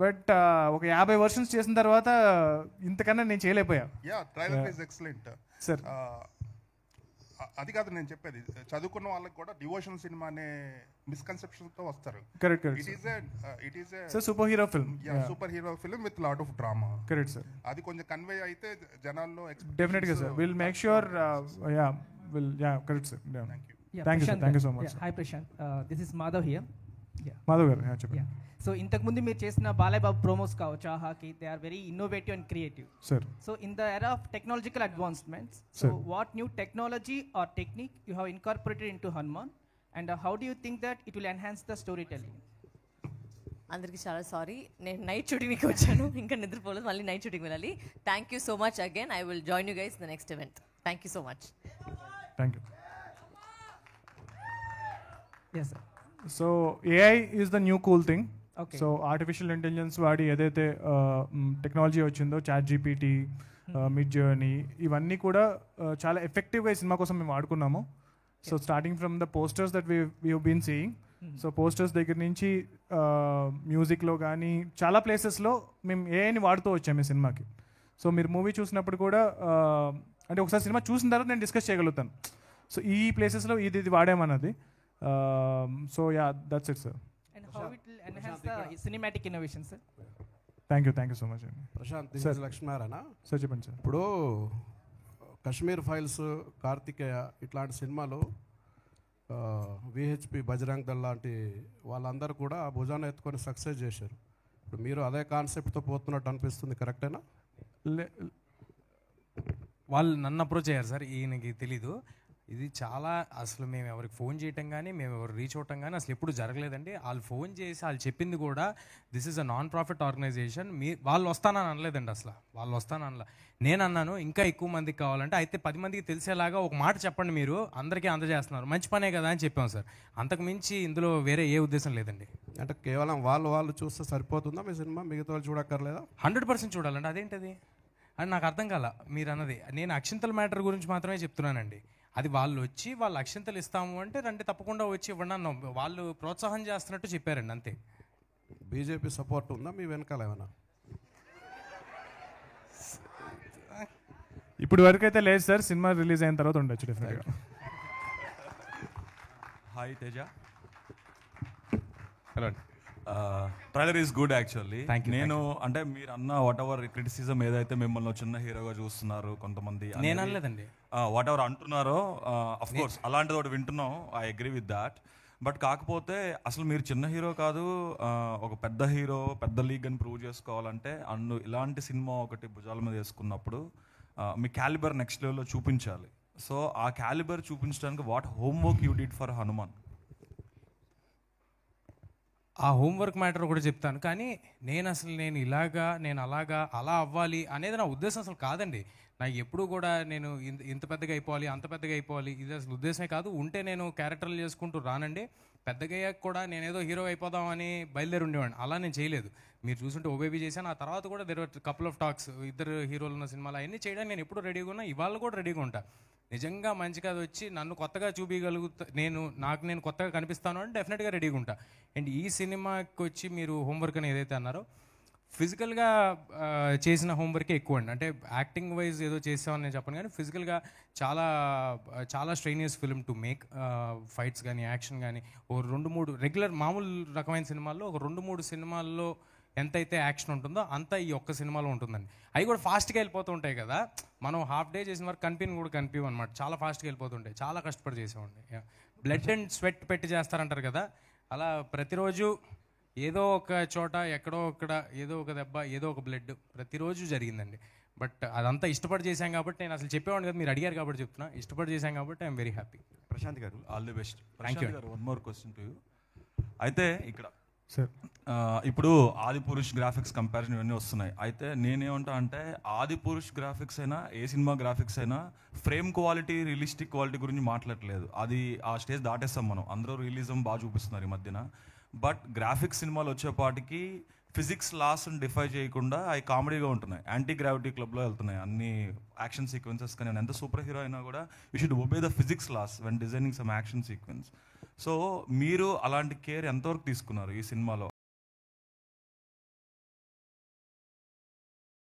But ఒక 50 versions చేసిన తర్వాత ఇంతకన్నా నేను చేయలేకపోయా. Trailer is excellent sir. అది కాదు నేను చెప్పేది, చదువుకున్న వాళ్ళకి కూడా డివోషన్ సినిమా అనే మిస్కన్సెప్షన్ తో వస్తారు. Correct. It is sir super hero film. Super hero film with lot of drama. Correct sir. అది కొంచెం కన్వే అయితే జనాల్లో డెఫినెట్ గా sir will make sure. Correct sir. Thank you so much. Hi Prashant, this is Madhav here. Madhav garu చెప్పండి. So ఇంతకుముందు మీరు చేసిన Balayya Babu promos కావచ్చు, ఆహాకి, they are very innovative and creative. Sir. So in the era of technological advancements, so what new technology or technique you have incorporated into Hanuman and how do you think that it will enhance the story telling? అందరికీ చాలా sorry, నేను night షూటింగ్కి వచ్చాను, ఇంకా నిద్రపోలేదు, మళ్ళీ night shooting వెళ్ళాలి. Thank you so much again. I will join you guys the next event. Thank you so much. Thank you. Yes sir. So AI is the new cool thing. Okay. So artificial intelligence వాడి ఏదైతే technology వచ్చిందో, chat GPT, mid journey, ఇవన్నీ కూడా చాలా ఎఫెక్టివ్గా ఈ cinema కోసం మేము వాడుకున్నాము. So starting from the posters that we been seeing, so posters దగ్గర నుంచి మ్యూజిక్లో కానీ చాలా ప్లేసెస్లో మేము ఏఐని వాడుతూ వచ్చాము ఈ సినిమాకి. సో మీరు మూవీ చూసినప్పుడు కూడా అంటే ఒకసారి సినిమా చూసిన తర్వాత నేను డిస్కస్ చేయగలుగుతాను, సో ఈ ప్లేసెస్లో ఇది వాడామన్నది. So that's it sir. And how it will enhance the cinematic innovation, sir? Thank you so much అండి. Prashanth, this is Lakshminarayana. Sir చెప్పండి సార్. ఇప్పుడు కశ్మీర్ ఫైల్స్, కార్తికేయ ఇట్లాంటి సినిమాలు విహెచ్పి, బజరంగ్ దళ్ లాంటి వాళ్ళందరూ కూడా భుజాన్ని ఎత్తుకొని సక్సెస్ చేశారు. ఇప్పుడు మీరు అదే కాన్సెప్ట్తో పోతున్నట్టు అనిపిస్తుంది, కరెక్టేనా? వాళ్ళు నన్ను అప్రోచ్ అయ్యారు సార్, ఈయనకి తెలీదు. ఇది చాలా అసలు మేము ఎవరికి ఫోన్ చేయటం కానీ మేము ఎవరు రీచ్ అవటం కానీ అసలు ఎప్పుడు జరగలేదండి. వాళ్ళు ఫోన్ చేసి వాళ్ళు చెప్పింది కూడా this is a non profit organization, వాళ్ళు వస్తానని అనలేదండి. అసలు వాళ్ళు వస్తాననలా. నేను అన్నాను ఇంకా ఎక్కువ మందికి కావాలంటే అయితే 10 మందికి తెలిసేలాగా ఒక మాట చెప్పండి, మీరు అందరికీ అందజేస్తున్నారు, మంచి పనే కదా అని చెప్పాం సార్. అంతకు మించి ఇందులో వేరే ఏ ఉద్దేశం లేదండి. అంటే కేవలం వాళ్ళు చూస్తే సరిపోతుందా మీ సినిమా? మిగతా వాళ్ళు చూడక్కర్లేదా? 100% చూడాలండి. అదేంటది అని నాకు అర్థం కాల మీరు అన్నది. నేను అక్షింతల మ్యాటర్ గురించి మాత్రమే చెప్తున్నానండి. అది వాళ్ళు వచ్చి వాళ్ళు అక్షింతలు ఇస్తాము అంటే రండి తప్పకుండా వచ్చి ఇవ్వండి అన్నాం. వాళ్ళు ప్రోత్సాహం చేస్తున్నట్టు చెప్పారండి, అంతే. బీజేపీ సపోర్ట్ ఉందా మీ వెనకాల ఏమైనా? ఇప్పుడు వరకు అయితే లేదు సార్, సినిమా రిలీజ్ అయిన తర్వాత ఉండొచ్చు డెఫినెట్గా. Hi Teja. Hello. Trailer is good actually. నేను అంటే మీరు అన్న వాట్ ఎవర్ క్రిటిసిజం ఏదైతే మిమ్మల్ని చిన్న హీరోగా చూస్తున్నారు కొంతమంది, నేను అనలేదండి, వాట్ ఎవర్ అంటున్నారో అఫ్ కోర్స్ అలాంటిది ఒకటి వింటున్నాం, I agree with that. But కాకపోతే అసలు మీరు చిన్న హీరో కాదు, ఒక పెద్ద హీరో, పెద్ద లీగ్ అని ప్రూవ్ చేసుకోవాలంటే ఇలాంటి సినిమా ఒకటి భుజాల మీద వేసుకున్నప్పుడు మీ క్యాలిబర్ నెక్స్ట్ లెవెల్లో చూపించాలి. సో ఆ క్యాలిబర్ చూపించడానికి what homework you did for Hanuman? ఆ హోంవర్క్ మ్యాటర్ కూడా చెప్తాను, కానీ నేను ఇలాగా నేను అలా అవ్వాలి అనేది నా ఉద్దేశం అసలు కాదండి. నాకు ఎప్పుడు కూడా నేను ఇంత పెద్దగా అయిపోవాలి, అంత పెద్దగా అయిపోవాలి, ఇది అసలు ఉద్దేశమే కాదు. ఉంటే నేను క్యారెక్టర్లు చేసుకుంటూ రానండి. పెద్దగా అయ్యాక కూడా నేనేదో హీరో అయిపోదామని బయలుదేరి ఉండేవాడిని, అలా నేను చేయలేదు. మీరు చూసుంటే ఓబేబీ చేశాను, ఆ తర్వాత కూడా there are couple of talks, ఇద్దరు హీరోలు ఉన్న సినిమాలు అవన్నీ చేయడానికి నేను ఎప్పుడు రెడీగా ఉన్నా, ఇవాళ కూడా రెడీగా ఉంటా. నిజంగా మంచి కథ వచ్చి నన్ను కొత్తగా చూపించగలుగుతా, నేను కొత్తగా కనిపిస్తాను అంటే డెఫినెట్గా రెడీగా ఉంటా. అండ్ ఈ సినిమాకి వచ్చి మీరు హోంవర్క్ అని ఏదైతే అన్నారో, ఫిజికల్గా చేసిన హోంవర్కే ఎక్కువ అండి. అంటే యాక్టింగ్ వైజ్ ఏదో చేసామని నేను చెప్పను, కానీ ఫిజికల్గా చాలా చాలా స్ట్రెయినియస్ ఫిల్మ్ టు మేక్. ఫైట్స్ కానీ యాక్షన్ కానీ ఓ 2-3 రెగ్యులర్ మామూలు రకమైన సినిమాల్లో ఒక 2-3 సినిమాల్లో ఎంతైతే యాక్షన్ ఉంటుందో అంత ఈ ఒక్క సినిమాలో ఉంటుందండి. అవి కూడా ఫాస్ట్గా వెళ్ళిపోతూ ఉంటాయి కదా, మనం హాఫ్ డే చేసిన వరకు కనిపించవు అనమాట, చాలా ఫాస్ట్గా వెళ్ళిపోతుంటాయి. చాలా కష్టపడి చేసామండి. బ్లడ్ అండ్ స్వెట్ పెట్టి చేస్తారంటారు కదా, అలా ప్రతిరోజు ఏదో ఒక చోట ఎక్కడో అక్కడ ఏదో ఒక దెబ్బ, ఏదో ఒక బ్లడ్ ప్రతిరోజు జరిగిందండి. బట్ అదంతా ఇష్టపడి చేశాం కాబట్టి, నేను అసలు చెప్పేవాడిని కదా, మీరు అడిగారు కాబట్టి చెప్తున్నా, ఇష్టపడి చేశాం కాబట్టి ఐఎమ్ వెరీ హ్యాపీ. ప్రశాంత్ గారు, all the best. Thank you. One more question to you. అయితే ఇక్కడ సార్ ఇప్పుడు ఆదిపురుష్ గ్రాఫిక్స్ కంపారిజన్ ఇవన్నీ వస్తున్నాయి. అయితే నేనేమంటా అంటే ఆదిపురుష్ గ్రాఫిక్స్ అయినా ఏ సినిమా గ్రాఫిక్స్ అయినా ఫ్రేమ్ క్వాలిటీ, రియలిస్టిక్ క్వాలిటీ గురించి మాట్లాడలేదు. అది ఆ స్టేజ్ దాటేస్తాం మనం. అందరూ రియలిజం బాగా చూపిస్తున్నారు ఈ మధ్యన. బట్ గ్రాఫిక్స్ సినిమాలు వచ్చేపాటికి ఫిజిక్స్ లాస్ని డిఫై చేయకుండా అవి కామెడీగా ఉంటున్నాయి. యాంటీ గ్రావిటీ క్లబ్లో వెళ్తున్నాయి అన్ని యాక్షన్ సీక్వెన్సెస్. కానీ ఎంత సూపర్ హీరో అయినా కూడా you should obey the physics laws when designing some action sequence. So మీరు అలాంటి కేర్ ఎంతవరకు తీసుకున్నారు ఈ సినిమాలో?